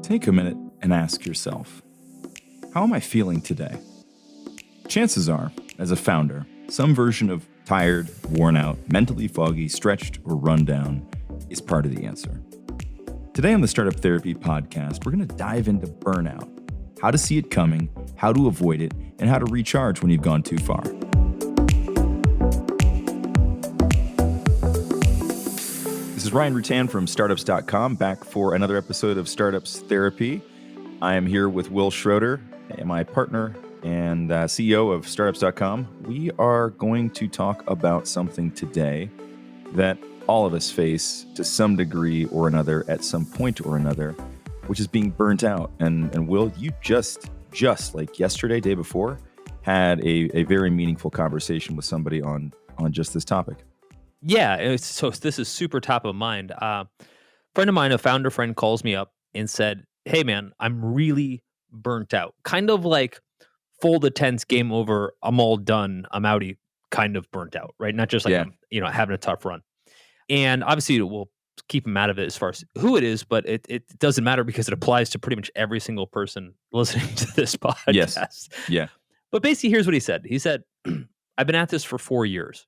Take a minute and ask yourself, how am I feeling today? Chances are, as a founder, some version of tired, worn out, mentally foggy, stretched, or run down is part of the answer. Today on the Startup Therapy Podcast, we're going to dive into burnout, how to see it coming, how to avoid it, and how to recharge when you've gone too far. This is Ryan Rutan from Startups.com, back for another episode of Startups Therapy. I am here with Will Schroeder, my partner and CEO of Startups.com. We are going to talk about something today that all of us face to some degree or another at some point or another, which is being burnt out. And Will, you just like yesterday, day before, had a very meaningful conversation with somebody on just this topic. Yeah, so this is super top of mind. Friend of mine, a founder friend, calls me up and said, "Hey man, I'm really burnt out. Kind of like full the tents, game over, I'm all done, I'm outie, kind of burnt out, right? Not just like I'm, having a tough run." And obviously we'll keep him out of it as far as who it is, but it doesn't matter because it applies to pretty much every single person listening to this podcast. Yes. Yeah. But basically, here's what he said. He said, "I've been at this for 4 years,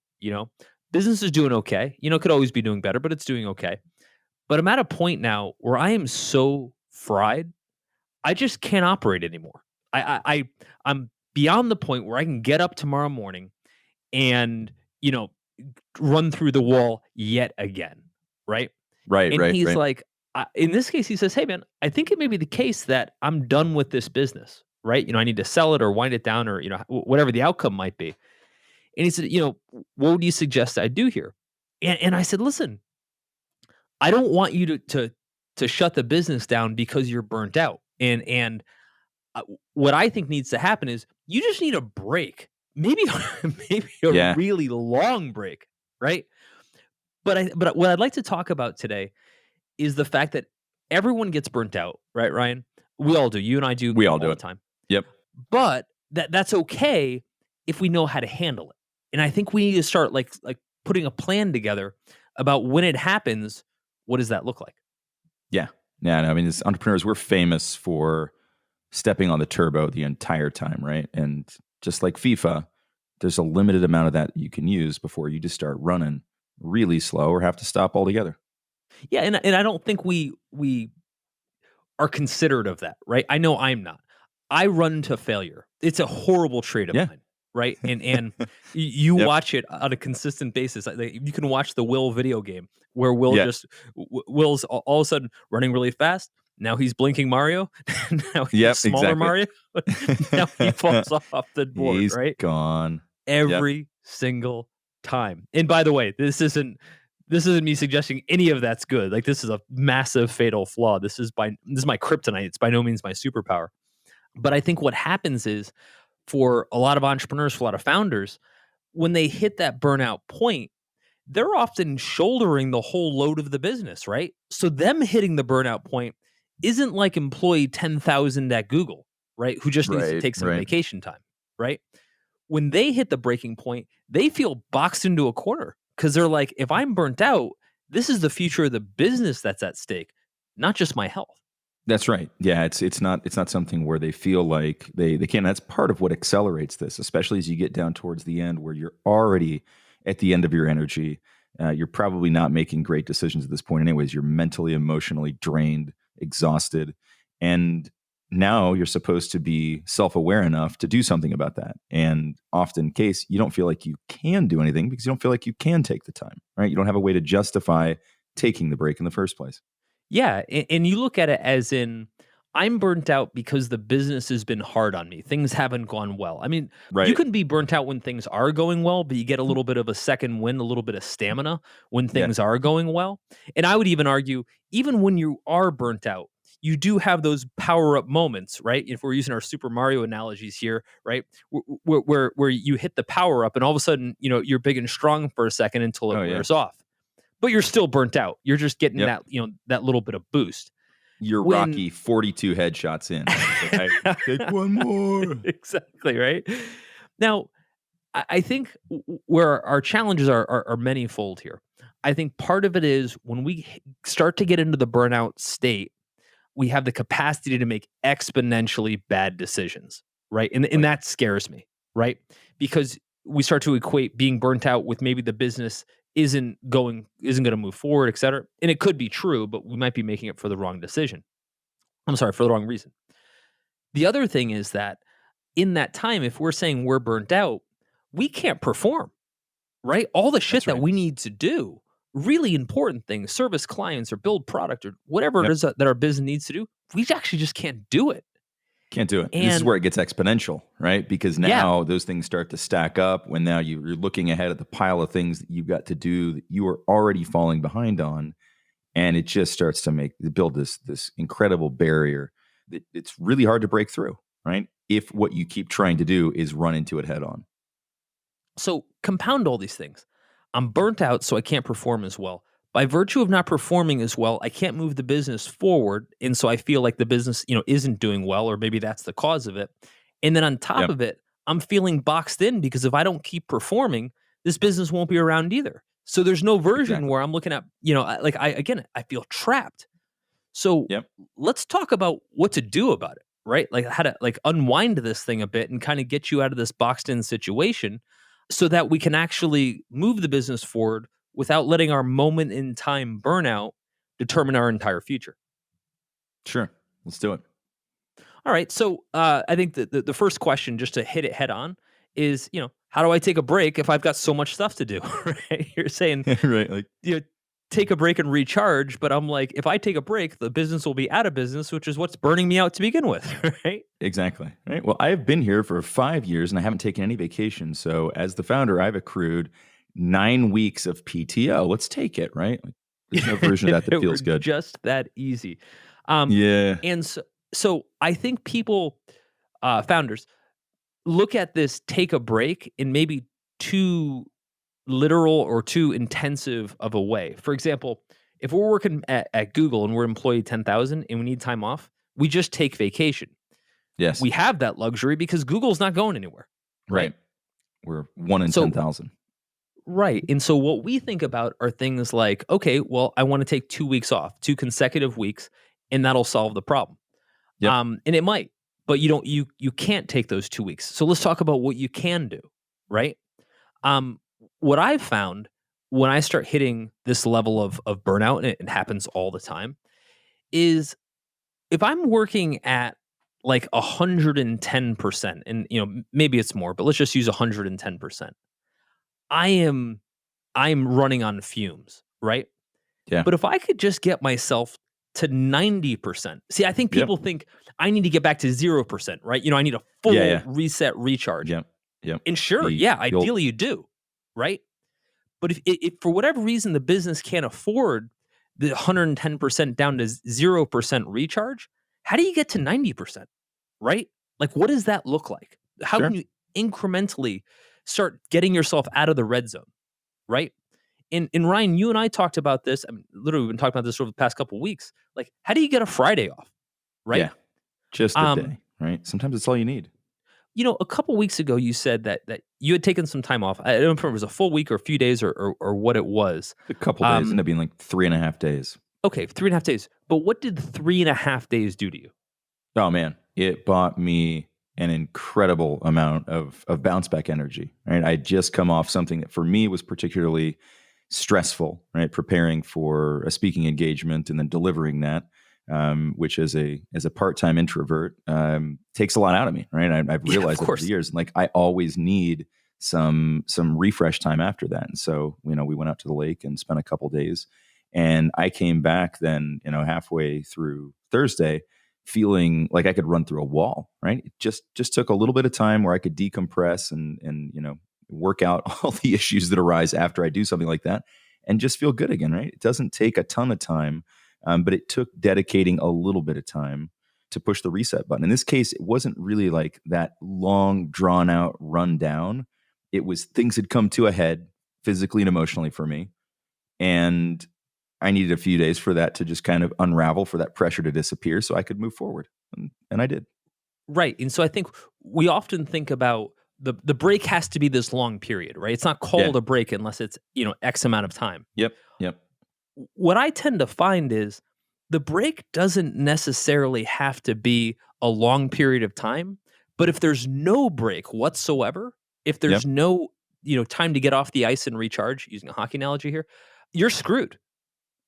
Business is doing okay. Could always be doing better, but it's doing okay. But I'm at a point now where I am so fried, I just can't operate anymore. I'm beyond the point where I can get up tomorrow morning and, run through the wall yet again, right?" And he's like, in this case, he says, "Hey man, I think it may be the case that I'm done with this business, right? I need to sell it or wind it down or, whatever the outcome might be." And he said, "What would you suggest I do here?" And I said, "Listen, I don't want you to shut the business down because you're burnt out. And what I think needs to happen is you just need a break, maybe maybe a really long break, right? But what I'd like to talk about today is the fact that everyone gets burnt out, right, Ryan? We all do. You and I do. We all do the it. time. Yep. But that's okay if we know how to handle it. And I think we need to start like putting a plan together about when it happens, what does that look like? Yeah. I mean, as entrepreneurs, we're famous for stepping on the turbo the entire time, right? And just like FIFA, there's a limited amount of that you can use before you just start running really slow or have to stop altogether. Yeah, and I don't think we are considerate of that, right? I know I'm not. I run to failure. It's a horrible trait of mine, right? And you watch it on a consistent basis. Like, you can watch the Will video game where Will Will's all of a sudden running really fast. Now he's blinking Mario. Now he's smaller Mario. Now he falls off the board. He's right? Gone Every single time. And by the way, this isn't me suggesting any of that's good. Like, this is a massive fatal flaw. This is my kryptonite. It's by no means my superpower. But I think what happens is, for a lot of entrepreneurs, for a lot of founders, when they hit that burnout point, they're often shouldering the whole load of the business, right? So them hitting the burnout point isn't like employee 10,000 at Google, right? Who just needs to take some vacation time, right? When they hit the breaking point, they feel boxed into a corner because they're like, if I'm burnt out, this is the future of the business that's at stake, not just my health. That's right. Yeah, it's not something where they feel like they can. That's part of what accelerates this, especially as you get down towards the end where you're already at the end of your energy. You're probably not making great decisions at this point anyways. You're mentally, emotionally drained, exhausted. And now you're supposed to be self-aware enough to do something about that. And often case, you don't feel like you can do anything because you don't feel like you can take the time, right? You don't have a way to justify taking the break in the first place. Yeah, and you look at it as in, I'm burnt out because the business has been hard on me. Things haven't gone well. I mean, you can be burnt out when things are going well, but you get a little bit of a second wind, a little bit of stamina when things are going well. And I would even argue, even when you are burnt out, you do have those power-up moments, right? If we're using our Super Mario analogies here, right? Where you hit the power-up and all of a sudden, you're big and strong for a second until it wears off. But you're still burnt out. You're just getting that, that little bit of boost. You're Rocky 42 headshots in. Like, take one more. Exactly, right? Now, I think where our challenges are manyfold here. I think part of it is when we start to get into the burnout state, we have the capacity to make exponentially bad decisions, right? And that scares me, right? Because we start to equate being burnt out with maybe the business isn't going to move forward, et cetera. And it could be true, but we might be making it for the wrong decision. I'm sorry, for the wrong reason. The other thing is that in that time, if we're saying we're burnt out, we can't perform, right? All the shit That's that right. we need to do, really important things, service clients or build product or whatever it Yep. is that our business needs to do, we actually just can't do it. Can't do it. And this is And where it gets exponential, right? Because yeah, now those things start to stack up when now you're looking ahead at the pile of things that you've got to do that you are already falling behind on. And it just starts to build this incredible barrier that it's really hard to break through, right? If what you keep trying to do is run into it head on. so compound all these things. I'm burnt out, so I can't perform as well. By virtue of not performing as well, I can't move the business forward. And so I feel like the business, isn't doing well, or maybe that's the cause of it. And then on top Yep. of it, I'm feeling boxed in because if I don't keep performing, this business won't be around either. So there's no version Exactly. where I'm looking at, I feel trapped. So Yep. let's talk about what to do about it, right? Like how to unwind this thing a bit and kind of get you out of this boxed in situation so that we can actually move the business forward without letting our moment in time burnout determine our entire future. Sure. Let's do it. All right. So I think that the first question, just to hit it head on, is how do I take a break if I've got so much stuff to do? Right? You're saying Right. Like, take a break and recharge, but I'm like, if I take a break, the business will be out of business, which is what's burning me out to begin with, right? exactly. Right. Well, I've been here for 5 years and I haven't taken any vacation. So as the founder, I've accrued 9 weeks of PTO. Let's take it. Right. Like, there's no version of that If that it were feels good. just that easy. Um, Yeah. and so I think people, founders, look at this take a break in maybe too literal or too intensive of a way. For example, if we're working at Google and we're employee 10,000 and we need time off, we just take vacation. Yes. We have that luxury because Google's not going anywhere, right? Right. We're 1 in So 10,000. right. And so what we think about are things like, okay, well, I want to take 2 weeks off, 2 consecutive weeks, and that'll solve the problem. Yep. And it might, but you can't take those 2 weeks. So let's talk about what you can do, right? What I've found when I start hitting this level of burnout, and it happens all the time, is if I'm working at like 110%, and maybe it's more, but let's just use 110%. I'm running on fumes, right? Yeah. But if I could just get myself to 90%. See, I think Yep. people think I need to get back to 0%, right? I need a full Yeah. reset recharge. Yep. Yep. And sure, The yeah, the old ideally you do, right? But if for whatever reason the business can't afford the 110% down to 0% recharge, how do you get to 90%? Right? Like, what does that look like? How Sure. can you incrementally start getting yourself out of the red zone? Right? And Ryan, you and I talked about this. I mean, literally, we've been talking about this over the past couple of weeks. Like, how do you get a Friday off? Right? Yeah. Just a Um, day, right? Sometimes it's all you need. a couple weeks ago, you said that you had taken some time off. I don't know if it was a full week or a few days or what it was. A couple days, Um, ended up being like 3.5 days. Okay, 3.5 days. But what did 3.5 days do to you? Oh man, it bought me an incredible amount of bounce back energy. Right, I'd just come off something that for me was particularly stressful. Right, preparing for a speaking engagement and then delivering that, which as a part time introvert takes a lot out of me. Right, I've Yeah, of realized over course. the years, like I always need some refresh time after that. And so we went out to the lake and spent a couple days, and I came back then halfway through Thursday feeling like I could run through a wall, right? It just took a little bit of time where I could decompress and work out all the issues that arise after I do something like that and just feel good again, right? It doesn't take a ton of time, but it took dedicating a little bit of time to push the reset button. In this case, it wasn't really like that long, drawn out rundown. It was things had come to a head physically and emotionally for me. And I needed a few days for that to just kind of unravel, for that pressure to disappear so I could move forward. And I did. Right. And so I think we often think about the break has to be this long period, right? It's not called Yeah. a break unless it's, X amount of time. Yep. Yep. What I tend to find is the break doesn't necessarily have to be a long period of time, but if there's no break whatsoever, if Yep. there's no, time to get off the ice and recharge, using a hockey analogy here, you're screwed,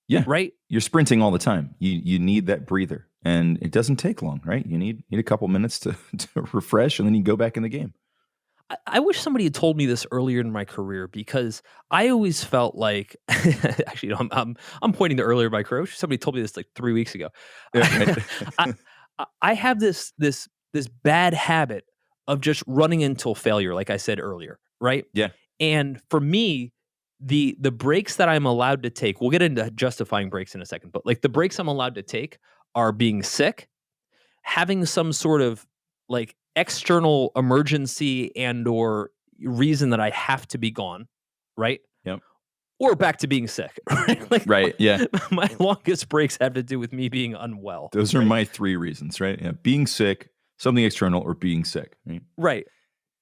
Yeah. right? You're sprinting all the time. You need that breather, and it doesn't take long, right? You need a couple minutes to to refresh, and then you go back in the game. I wish somebody had told me this earlier in my career because I always felt like actually, I'm pointing to earlier in my career. I wish somebody told me this like 3 weeks ago. Yeah, right. I I have this bad habit of just running until failure, like I said earlier, right? Yeah. And for me, the breaks that I'm allowed to take, we'll get into justifying breaks in a second, but like the breaks I'm allowed to take are being sick, having some sort of like external emergency and or reason that I have to be gone, right? Yep. Or back to being sick, right? Like Right. Yeah. my longest breaks have to do with me being unwell. Those are right? my three reasons, right? Yeah. Being sick, something external, or being sick. Right. Right.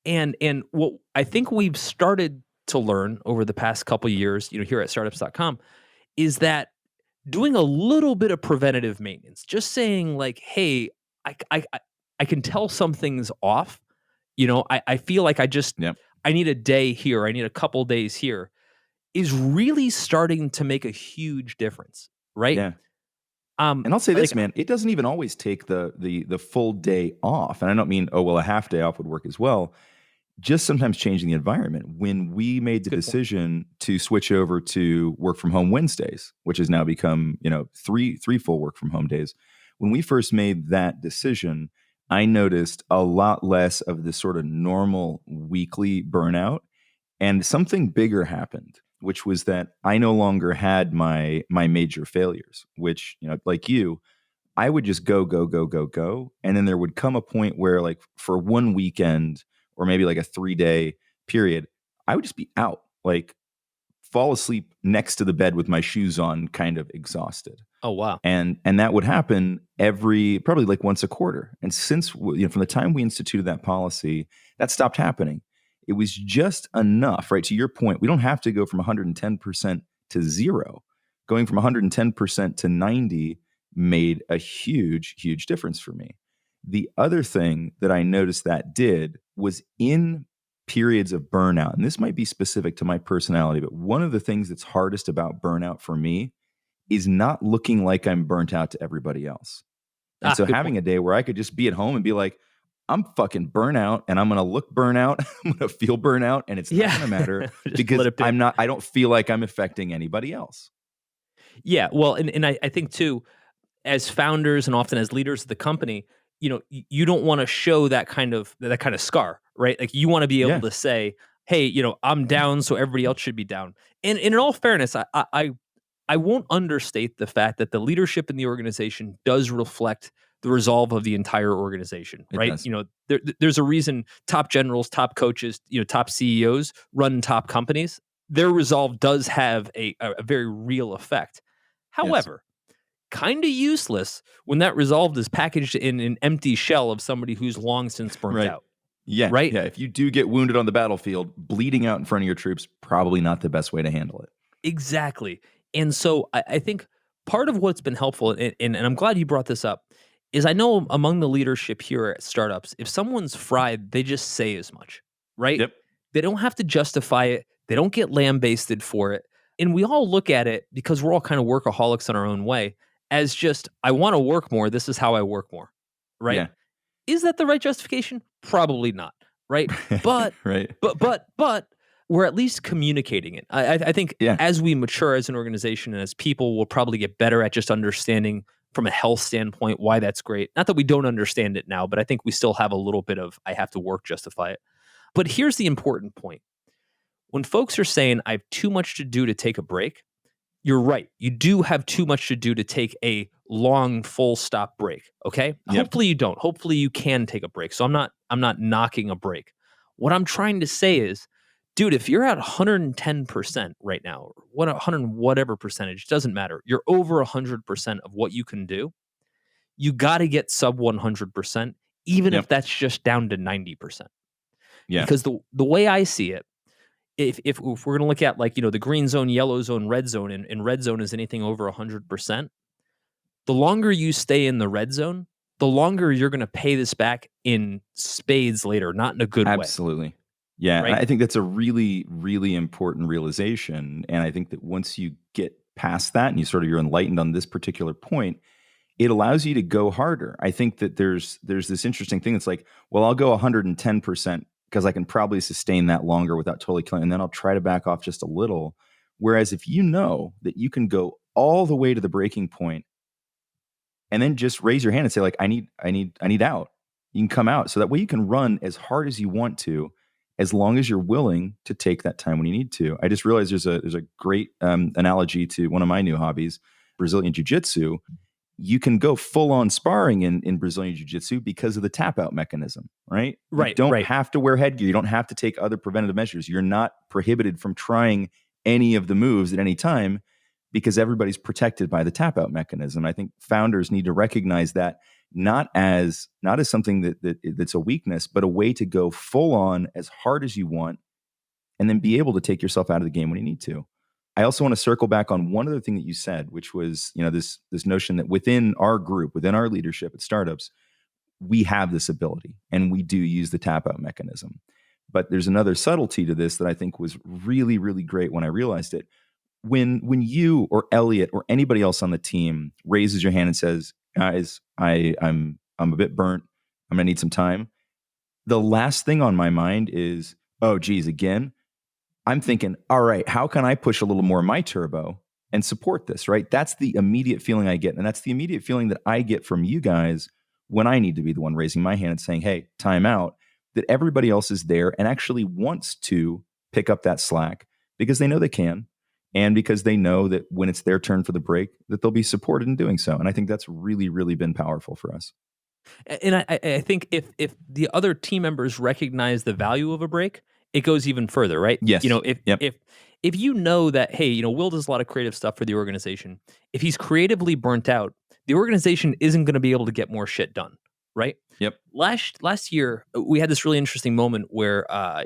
And what I think we've started to learn over the past couple years, here at startups.com is that doing a little bit of preventative maintenance, just saying like, hey, I can tell something's off. I feel like Yep. I need a day here, I need a couple days here, is really starting to make a huge difference, right? Yeah. And I'll say Like, this, man, it doesn't even always take the full day off. And I don't mean, oh, well, a half day off would work as well. Just sometimes changing the environment. When we made the good point. decision to switch over to work from home Wednesdays, which has now become, three full work from home days. When we first made that decision, I noticed a lot less of this sort of normal weekly burnout. And something bigger happened, which was that I no longer had my major failures, which, like you, I would just go, go, go, go, go. And then there would come a point where, like, for one weekend or maybe like a 3-day period, I would just be out, like, fall asleep next to the bed with my shoes on, kind of exhausted. oh wow. And that would happen probably like once a quarter. And since, from the time we instituted that policy, that stopped happening. It was just enough, right? To your point, we don't have to go from 110% to zero. Going from 110% to 90 made a huge, huge difference for me. The other thing that I noticed that did was in periods of burnout, and this might be specific to my personality, but one of the things that's hardest about burnout for me is not looking like I'm burnt out to everybody else. And so Good having point. a day where I could just be at home and be like, I'm fucking burnout and I'm going to look burnout. I'm going to feel burnout and it's not going to matter Just let because it be. I don't feel like I'm affecting anybody else. Yeah, well, and I think too, as founders and often as leaders of the company, you don't want to show that kind of scar, right? Like you want to be able Yeah. to say, "Hey, I'm down, so everybody else should be down." And in all fairness, I won't understate the fact that the leadership in the organization does reflect the resolve of the entire organization, It right? does. There's a reason top generals, top coaches, top CEOs run top companies. Their resolve does have a very real effect. However, kind of useless when that resolve is packaged in an empty shell of somebody who's long since burnt Right. out, Yeah. right? Yeah. If you do get wounded on the battlefield, bleeding out in front of your troops, probably not the best way to handle it. Exactly. And so I think part of what's been helpful, and I'm glad you brought this up, is I know among the leadership here at startups, if someone's fried, they just say as much, right? Yep. They don't have to justify it. They don't get lambasted for it. And we all look at it because we're all kind of workaholics in our own way as just, I want to work more. This is how I work more, right? Yeah. Is that the right justification? Probably not, right? But right. but we're at least communicating it. I think Yeah. as we mature as an organization and as people, we'll probably get better at just understanding from a health standpoint why that's great. Not that we don't understand it now, but I think we still have a little bit of I have to work justify it. But here's the important point. When folks are saying I have too much to do to take a break, you're right. You do have too much to do to take a long full stop break, okay? Yep. Hopefully you don't. Hopefully you can take a break. So I'm not knocking a break. What I'm trying to say is, dude, if you're at 110% right now, 100 whatever percentage, doesn't matter. You're over 100% of what you can do. You got to get sub 100%, even if Yep. that's just down to 90%. Yeah. Because the way I see it, if we're going to look at like, the green zone, yellow zone, red zone, and red zone is anything over 100%, the longer you stay in the red zone, the longer you're going to pay this back in spades later, not in a good way. Absolutely. Yeah. Right? I think that's a really, really important realization. And I think that once you get past that and you're enlightened on this particular point, it allows you to go harder. I think that there's this interesting thing that's like, well, I'll go 110% because I can probably sustain that longer without totally killing, and then I'll try to back off just a little. Whereas if you know that you can go all the way to the breaking point and then just raise your hand and say, like, I need out. You can come out. So that way you can run as hard as you want to, as long as you're willing to take that time when you need to. I just realized there's a great analogy to one of my new hobbies, Brazilian Jiu-Jitsu. You can go full on sparring in Brazilian Jiu-Jitsu because of the tap out mechanism, right? Right. You don't have to wear headgear. You don't have to take other preventative measures. You're not prohibited from trying any of the moves at any time because everybody's protected by the tap out mechanism. I think founders need to recognize that not as something that's a weakness, but a way to go full on as hard as you want and then be able to take yourself out of the game when you need to. I also want to circle back on one other thing that you said, which was, this notion that within our group, within our leadership at startups, we have this ability and we do use the tap out mechanism. But there's another subtlety to this that I think was really, really great when I realized it. When you or Elliot or anybody else on the team raises your hand and says, guys, I'm a bit burnt, I'm gonna need some time, the last thing on my mind is, oh geez, again. I'm thinking, all right, how can I push a little more of my turbo and support this, right? That's the immediate feeling I get. And that's the immediate feeling that I get from you guys when I need to be the one raising my hand and saying, hey, time out, that everybody else is there and actually wants to pick up that slack because they know they can. And because they know that when it's their turn for the break, that they'll be supported in doing so. And I think that's really, really been powerful for us. And I think if the other team members recognize the value of a break, it goes even further, right? Yes. If you know that, hey, Will does a lot of creative stuff for the organization. If he's creatively burnt out, the organization isn't going to be able to get more shit done, right? Yep. Last year, we had this really interesting moment where, I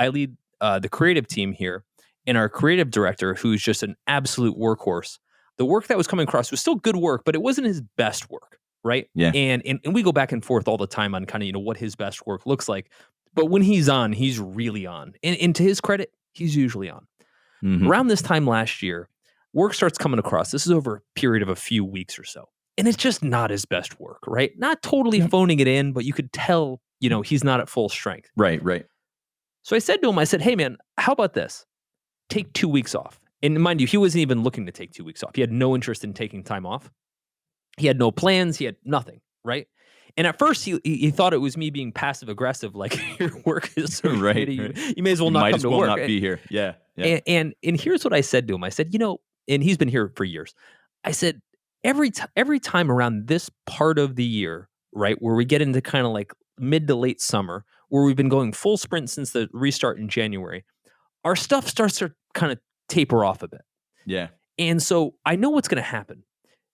lead the creative team here, and our creative director, who's just an absolute workhorse, the work that was coming across was still good work, but it wasn't his best work, right? Yeah. And we go back and forth all the time on kind of, what his best work looks like. But when he's on, he's really on. And to his credit, he's usually on. Mm-hmm. Around this time last year, work starts coming across. This is over a period of a few weeks or so. And it's just not his best work, right? Not totally phoning it in, but you could tell, he's not at full strength. Right. So I said to him, hey, man, how about this? Take 2 weeks off. And mind you, he wasn't even looking to take 2 weeks off. He had no interest in taking time off. He had no plans. He had nothing, right? And at first, he thought it was me being passive aggressive, like your work is so right. You may as well not come to work. Not be here. Yeah. And here's what I said to him. I said, and he's been here for years. I said, every time around this part of the year, right, where we get into kind of like mid to late summer, where we've been going full sprint since the restart in January, our stuff starts to kind of taper off a bit. Yeah. And so I know what's going to happen.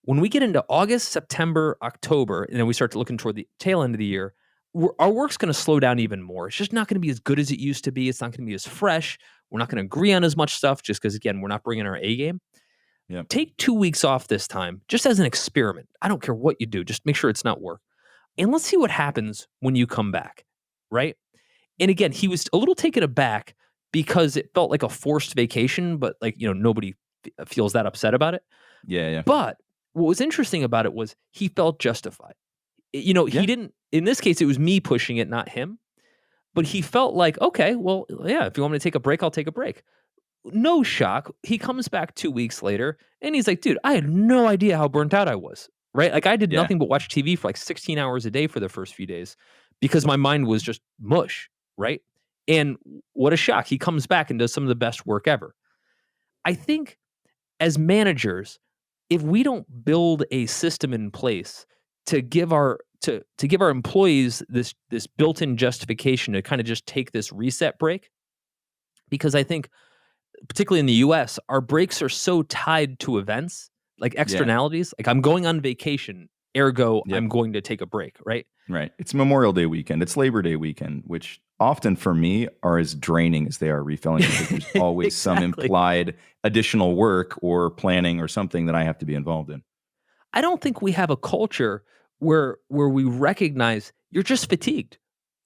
When we get into August, September, October, and then we start to looking toward the tail end of the year, our work's going to slow down even more. It's just not going to be as good as it used to be. It's not going to be as fresh. We're not going to agree on as much stuff just because, again, we're not bringing our A game. Yep. Take 2 weeks off this time, just as an experiment. I don't care what you do. Just make sure it's not work. And let's see what happens when you come back, right? And again, he was a little taken aback because it felt like a forced vacation, but nobody feels that upset about it. Yeah. But what was interesting about it was he felt justified. He didn't, in this case, it was me pushing it, not him. But he felt like, okay, well, yeah, if you want me to take a break, I'll take a break. No shock. He comes back 2 weeks later and he's like, dude, I had no idea how burnt out I was, right? Like I did nothing but watch TV for like 16 hours a day for the first few days because my mind was just mush, right? And what a shock. He comes back and does some of the best work ever. I think as managers, if we don't build a system in place to give our employees this built-in justification to kind of just take this reset break, because I think particularly in the US, our breaks are so tied to events like externalities. Like I'm going on vacation, ergo I'm going to take a break, right? Right. It's Memorial Day weekend. It's Labor Day weekend, which often for me are as draining as they are refilling because there's always some implied additional work or planning or something that I have to be involved in. I don't think we have a culture where we recognize you're just fatigued,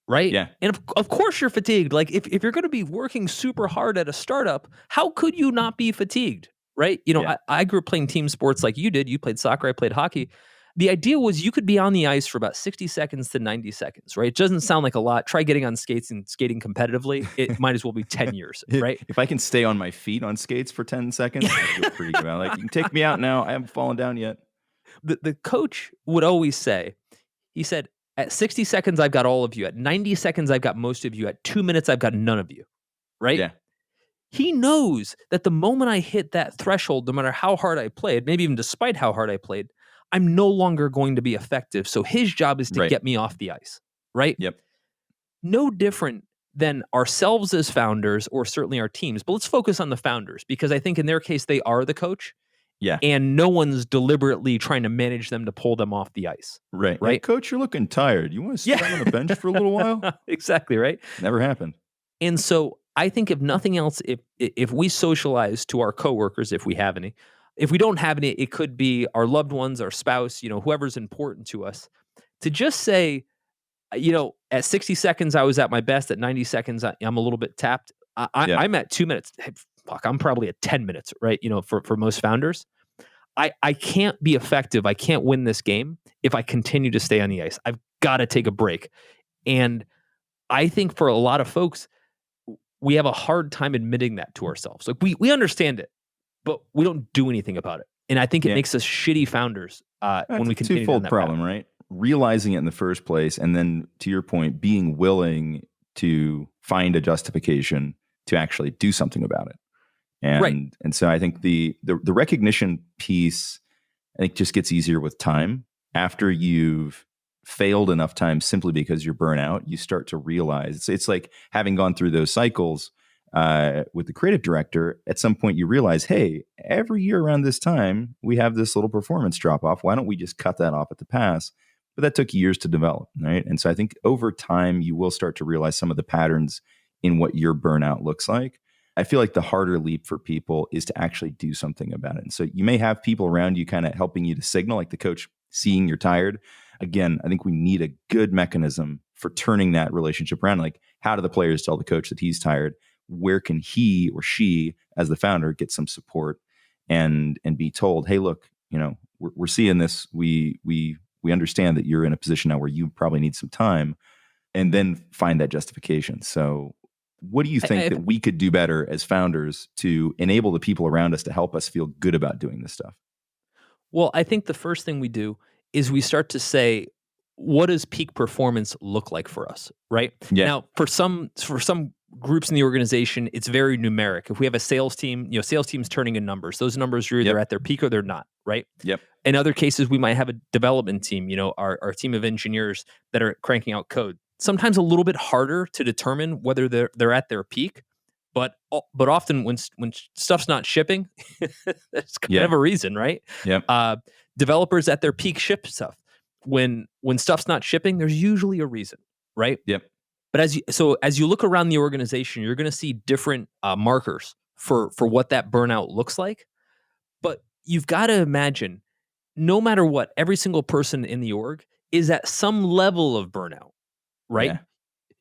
right? Yeah. And of course you're fatigued. Like if you're going to be working super hard at a startup, how could you not be fatigued, right? Yeah. I grew up playing team sports like you did. You played soccer, I played hockey. The idea was you could be on the ice for about 60 seconds to 90 seconds, right? It doesn't sound like a lot. Try getting on skates and skating competitively. It might as well be 10 years, right? If I can stay on my feet on skates for 10 seconds, I feel pretty good. Like, you can take me out now. I haven't fallen down yet. The coach would always say, he said, at 60 seconds, I've got all of you. At 90 seconds, I've got most of you. At 2 minutes, I've got none of you, right? Yeah. He knows that the moment I hit that threshold, no matter how hard I played, maybe even despite how hard I played, I'm no longer going to be effective. So his job is to Right. get me off the ice, right? Yep. No different than ourselves as founders or certainly our teams. But let's focus on the founders because I think in their case, they are the coach Yeah. and no one's deliberately trying to manage them to pull them off the ice. Right. Right. Hey, Coach, you're looking tired. You want to sit on the bench for a little while? Exactly, right? Never happened. And so I think if nothing else, if we socialize to our coworkers, if we have any, if we don't have any, it could be our loved ones, our spouse, whoever's important to us, to just say, at 60 seconds I was at my best. At 90 seconds I'm a little bit tapped. Yeah. I'm at 2 minutes. Hey, fuck, I'm probably at 10 minutes, right? For most founders, I can't be effective. I can't win this game if I continue to stay on the ice. I've got to take a break. And I think for a lot of folks, we have a hard time admitting that to ourselves. Like we understand it, but we don't do anything about it. And I think it Yeah. makes us shitty founders That's when we a continue down twofold that problem, right? Realizing it in the first place, and then to your point, being willing to find a justification to actually do something about it. And Right. and so I think the recognition piece, I think, just gets easier with time. After you've failed enough times simply because you're burnout, you start to realize it's like having gone through those cycles with the creative director. At some point, you realize, hey, every year around this time, we have this little performance drop off. Why don't we just cut that off at the pass? But that took years to develop, right? And so I think over time, you will start to realize some of the patterns in what your burnout looks like. I feel like the harder leap for people is to actually do something about it. And so you may have people around you kind of helping you to signal, like the coach seeing you're tired. Again, I think we need a good mechanism for turning that relationship around. Like, how do the players tell the coach that he's tired? Where can he or she, as the founder, get some support and be told, hey, look, we're seeing this. We understand that you're in a position now where you probably need some time, and then find that justification. So what do you think that we could do better as founders to enable the people around us to help us feel good about doing this stuff? Well, I think the first thing we do is we start to say, what does peak performance look like for us, right? Yeah. Now, for some groups in the organization, it's very numeric. If we have a sales team, sales teams turning in numbers. Those numbers are either at their peak or they're not, right? Yep. In other cases, we might have a development team, our team of engineers that are cranking out code. Sometimes a little bit harder to determine whether they're at their peak, but often when stuff's not shipping, that's kind of a reason, right? Yep. Developers at their peak ship stuff. When stuff's not shipping, there's usually a reason, right? Yep. But as you look around the organization, you're going to see different markers for what that burnout looks like. But you've got to imagine, no matter what, every single person in the org is at some level of burnout, right? Yeah.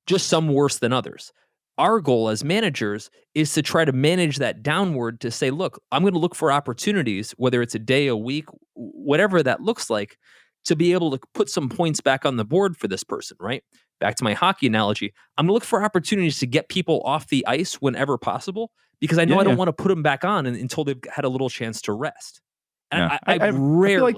Just some worse than others. Our goal as managers is to try to manage that downward to say, look, I'm going to look for opportunities, whether it's a day, a week, whatever that looks like, to be able to put some points back on the board for this person, right? Back to my hockey analogy, I'm going to look for opportunities to get people off the ice whenever possible, because I know I don't want to put them back on until they've had a little chance to rest. And I rarely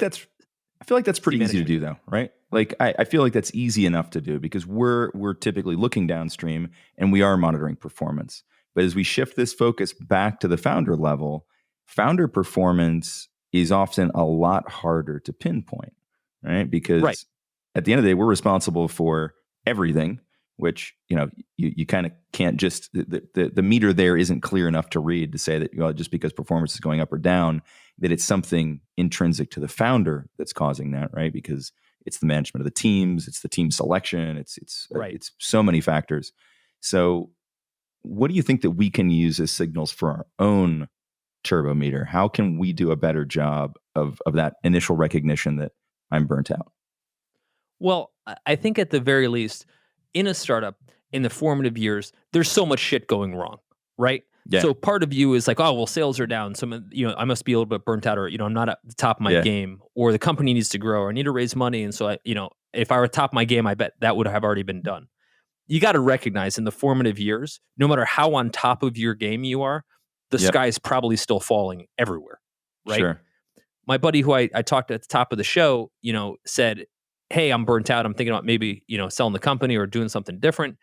I feel like that's pretty easy to do, though, right? Like, I feel like that's easy enough to do because we're typically looking downstream and we are monitoring performance. But as we shift this focus back to the founder level, founder performance is often a lot harder to pinpoint, right? Because at the end of the day, we're responsible for everything, which you kind of can't just the meter there isn't clear enough to read to say that just because performance is going up or down, that it's something intrinsic to the founder that's causing that, right? Because it's the management of the teams, it's the team selection, it's so many factors. So what do you think that we can use as signals for our own turbo meter? How can we do a better job of that initial recognition that I'm burnt out? Well, I think at the very least, in a startup, in the formative years, there's so much shit going wrong, right? Yeah. So part of you is like, oh, well, sales are down. So, I must be a little bit burnt out, or, I'm not at the top of my Yeah. game, or the company needs to grow, or I need to raise money. And so, if I were top of my game, I bet that would have already been done. You got to recognize in the formative years, no matter how on top of your game you are, the Yep. sky is probably still falling everywhere, right? Sure. My buddy who I talked to at the top of the show, said, hey, I'm burnt out. I'm thinking about maybe, selling the company or doing something different.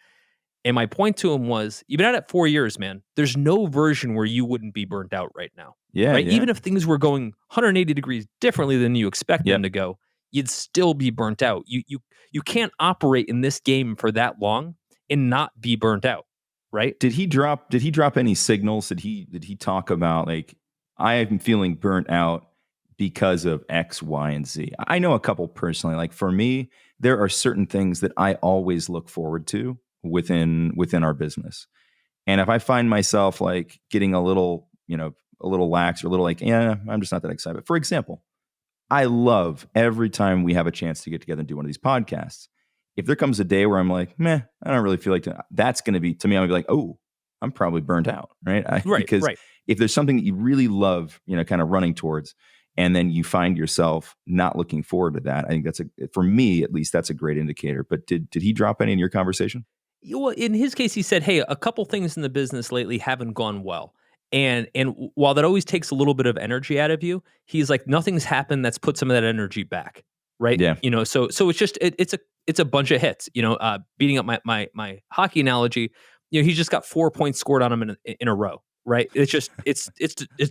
And my point to him was, you've been at it 4 years, man. There's no version where you wouldn't be burnt out right now. Yeah. Right? Yeah. Even if things were going 180 degrees differently than you expect them to go, you'd still be burnt out. You can't operate in this game for that long and not be burnt out, right? Did he drop any signals? Did he talk about, like, I am feeling burnt out because of X, Y, and Z? I know a couple personally. Like, for me, there are certain things that I always look forward to within our business. And if I find myself like getting a little lax, or a little like, yeah, I'm just not that excited. For example, I love every time we have a chance to get together and do one of these podcasts. If there comes a day where I'm like, meh, I don't really feel like that's going to be, to me, I'm going to be like, oh, I'm probably burnt out, right? Because if there's something that you really love, kind of running towards, and then you find yourself not looking forward to that, I think for me at least, that's a great indicator. But did he drop any in your conversation? Well, in his case, he said, hey, a couple things in the business lately haven't gone well. And while that always takes a little bit of energy out of you, he's like, nothing's happened that's put some of that energy back, right? Yeah. So it's just it's a bunch of hits. Beating up my hockey analogy, he's just got 4 points scored on him in a row, right? It's just it's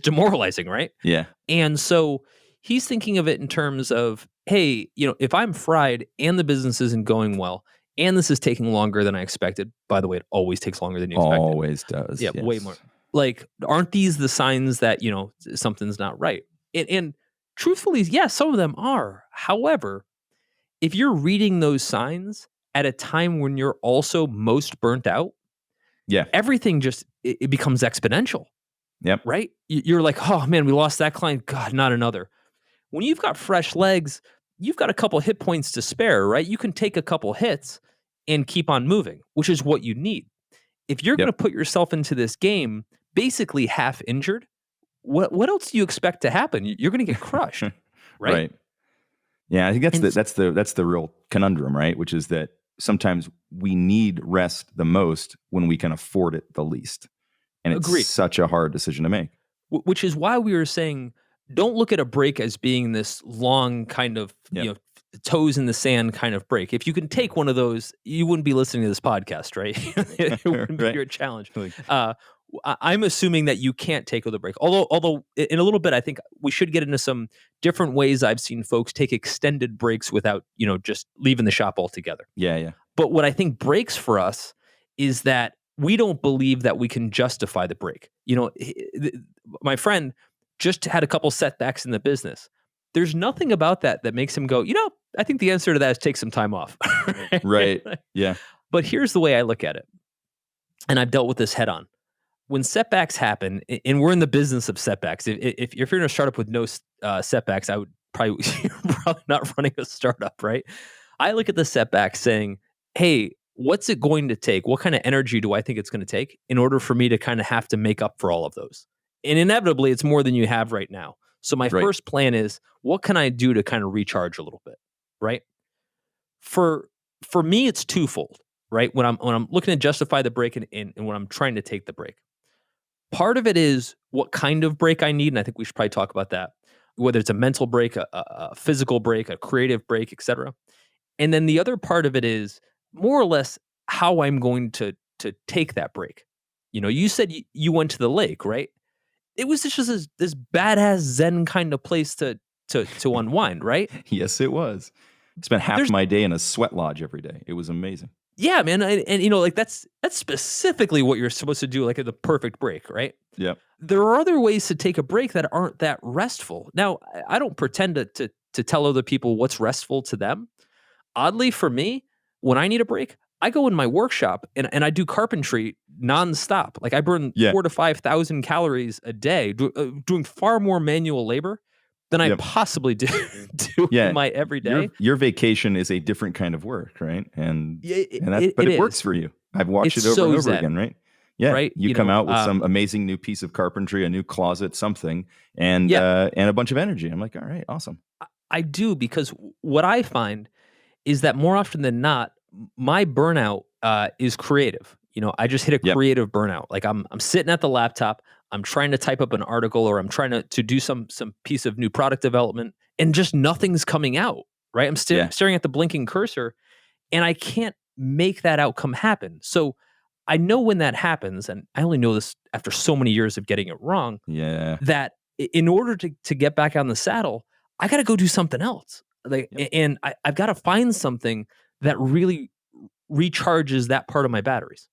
demoralizing, right? Yeah. And so he's thinking of it in terms of, hey, if I'm fried and the business isn't going well, and this is taking longer than I expected. By the way, it always takes longer than you expected. Always does. Yeah, yes. way more. Like, aren't these the signs that, something's not right? And truthfully, yes, some of them are. However, if you're reading those signs at a time when you're also most burnt out, everything just, it becomes exponential. Yep. Right? You're like, oh man, we lost that client. God, not another. When you've got fresh legs, you've got a couple hit points to spare, right? You can take a couple hits and keep on moving, which is what you need. If you're going to put yourself into this game basically half injured, what else do you expect to happen? You're going to get crushed, right? Yeah, I think that's the real conundrum, right? Which is that sometimes we need rest the most when we can afford it the least, and it's such a hard decision to make. Which is why we were saying, don't look at a break as being this long kind of toes in the sand kind of break. If you can take one of those, you wouldn't be listening to this podcast, right? It wouldn't be your challenge. I'm assuming that you can't take the break. Although in a little bit, I think we should get into some different ways I've seen folks take extended breaks without, just leaving the shop altogether. Yeah. But what I think breaks for us is that we don't believe that we can justify the break. My friend just had a couple setbacks in the business. There's nothing about that makes him go, I think the answer to that is take some time off. Right. Yeah. But here's the way I look at it. And I've dealt with this head on. When setbacks happen, and we're in the business of setbacks, if you're in a startup with no setbacks, I would probably, you're probably not running a startup, right? I look at the setback saying, hey, what's it going to take? What kind of energy do I think it's going to take in order for me to kind of have to make up for all of those? And inevitably, it's more than you have right now. So my first plan is, what can I do to kind of recharge a little bit, right? For me, it's twofold, right? When I'm looking to justify the break and when I'm trying to take the break. Part of it is what kind of break I need, and I think we should probably talk about that. Whether it's a mental break, a physical break, a creative break, etc. And then the other part of it is more or less how I'm going to take that break. You said you went to the lake, right? It was just this badass Zen kind of place to unwind, right? Yes, it was. I spent half my day in a sweat lodge every day. It was amazing. Yeah, man, and like that's specifically what you're supposed to do, like the perfect break, right? Yeah. There are other ways to take a break that aren't that restful. Now, I don't pretend to tell other people what's restful to them. Oddly, for me, when I need a break, I go in my workshop and I do carpentry nonstop. Like I burn Yeah. 4 to 5,000 calories a day doing far more manual labor than I Yep. possibly do in Yeah. my everyday. Your vacation is a different kind of work, right? And Yeah, but it it works is. for you. I've watched It's it over so and over zen, again, right? Yeah, right? you come out with some amazing new piece of carpentry, a new closet, something, and Yeah, and a bunch of energy. I'm like, all right, awesome. I do because what I find is that more often than not, my burnout is creative. I just hit a Yep. creative burnout. Like I'm sitting at the laptop, I'm trying to type up an article, or I'm trying to do some piece of new product development, and just nothing's coming out. Right? I'm Yeah. staring at the blinking cursor, and I can't make that outcome happen. So I know when that happens, and I only know this after so many years of getting it wrong, Yeah. that in order to get back on the saddle, I got to go do something else. Like, Yep. and I've got to find something that really recharges that part of my batteries.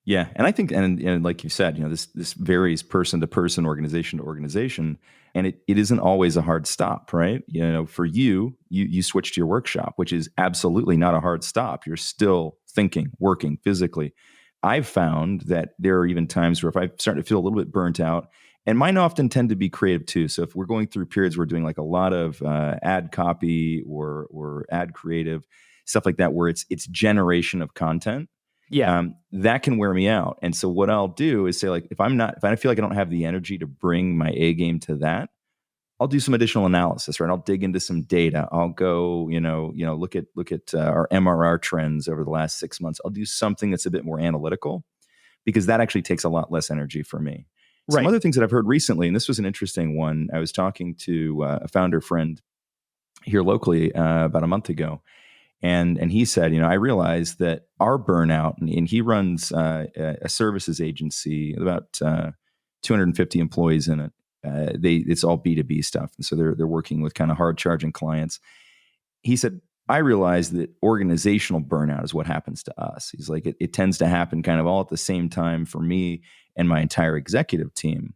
Yeah, and I think, and like you said, this varies person to person, organization to organization, and it isn't always a hard stop, right? For you switched to your workshop, which is absolutely not a hard stop. You're still thinking, working physically. I've found that there are even times where if I start to feel a little bit burnt out, and mine often tend to be creative too. So if we're going through periods, we're doing like a lot of ad copy or ad creative stuff like that, where it's generation of content. Yeah. That can wear me out. And so what I'll do is say, like, if I feel like I don't have the energy to bring my A game to that, I'll do some additional analysis, right? I'll dig into some data. I'll go, look at our MRR trends over the last 6 months. I'll do something that's a bit more analytical, because that actually takes a lot less energy for me. Some Right. other things that I've heard recently, and this was an interesting one. I was talking to a founder friend here locally about a month ago. And he said, I realized that our burnout, and he runs a services agency, about 250 employees in it. It's all B2B stuff, and so they're working with kind of hard charging clients. He said, I realized that organizational burnout is what happens to us. He's like, it tends to happen kind of all at the same time for me and my entire executive team.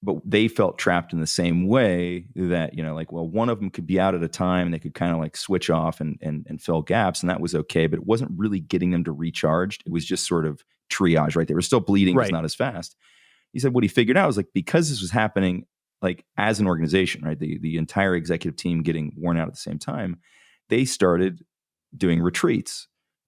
But they felt trapped in the same way that, like, well, one of them could be out at a time and they could kind of like switch off and fill gaps. And that was okay, but it wasn't really getting them to recharge. It was just sort of triage, right? They were still bleeding, Right. just not as fast. He said what he figured out was, like, because this was happening like as an organization, right? The entire executive team getting worn out at the same time, they started doing retreats.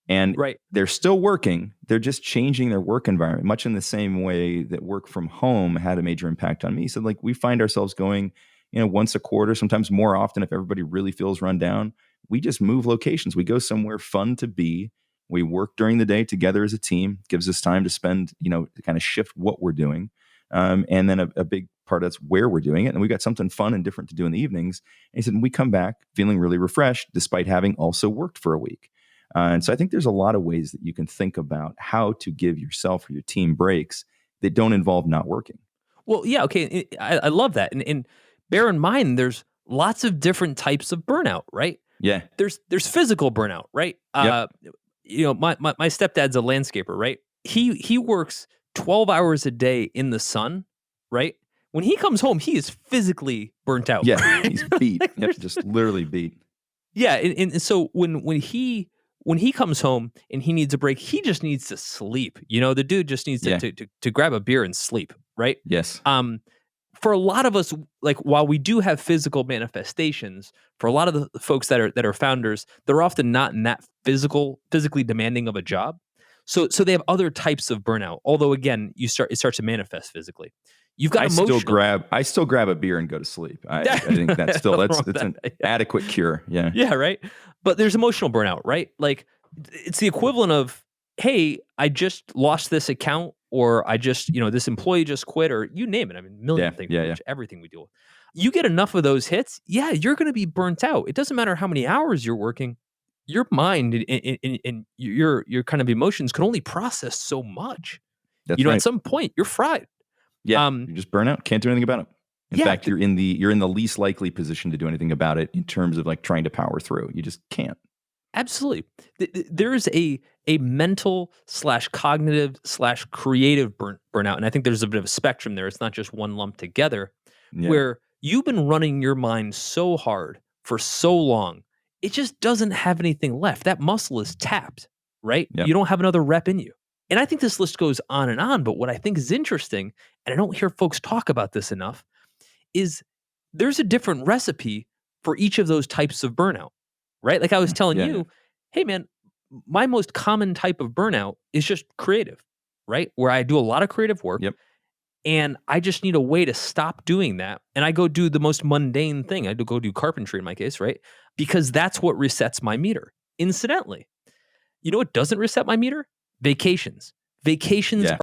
And Right. they're still working. They're just changing their work environment, much in the same way that work from home had a major impact on me. So, like, we find ourselves going, once a quarter, sometimes more often if everybody really feels run down. We just move locations. We go somewhere fun to be. We work during the day together as a team. Gives us time to spend, to kind of shift what we're doing. And then a big part that's where we're doing it. And we got something fun and different to do in the evenings. And he said, and we come back feeling really refreshed, despite having also worked for a week. And so I think there's a lot of ways that you can think about how to give yourself or your team breaks that don't involve not working. Well, yeah. Okay. I love that. And bear in mind, there's lots of different types of burnout, right? Yeah. There's physical burnout, right? Yep. My stepdad's a landscaper, right? He works 12 hours a day in the sun, right? When he comes home, he is physically burnt out. Yeah. He's beat. Yep. Just literally beat. Yeah. And so when he comes home and he needs a break, he just needs to sleep. The dude just needs to grab a beer and sleep, right? Yes. For a lot of us, like, while we do have physical manifestations, for a lot of the folks that are founders, they're often not in that physically demanding of a job. So they have other types of burnout. Although, again, it starts to manifest physically. You've got emotional. I still grab a beer and go to sleep. I think that's an adequate cure. Yeah. Yeah. Right. But there's emotional burnout, right? Like, it's the equivalent of, hey, I just lost this account, or I just, this employee just quit, or you name it. I mean, million things, everything we deal with. You get enough of those hits, you're going to be burnt out. It doesn't matter how many hours you're working. Your mind and your kind of emotions can only process so much. That's right. At some point, you're fried. Yeah, you just burn out. Can't do anything about it. In fact, you're in the least likely position to do anything about it in terms of like trying to power through. You just can't. Absolutely. There is a mental / cognitive / creative burnout. And I think there's a bit of a spectrum there. It's not just one lump together, where you've been running your mind so hard for so long, it just doesn't have anything left. That muscle is tapped. right? Yep. You don't have another rep in you. And I think this list goes on, but what I think is interesting, and I don't hear folks talk about this enough, is there's a different recipe for each of those types of burnout, right? Like I was telling Yeah, you, hey man, my most common type of burnout is just creative, right? Where I do a lot of creative work. Yep. And I just need a way to stop doing that. And I go do the most mundane thing. I go do carpentry in my case, right? Because that's what resets my meter. Incidentally, you know what doesn't reset my meter? Vacations. Vacations Yeah.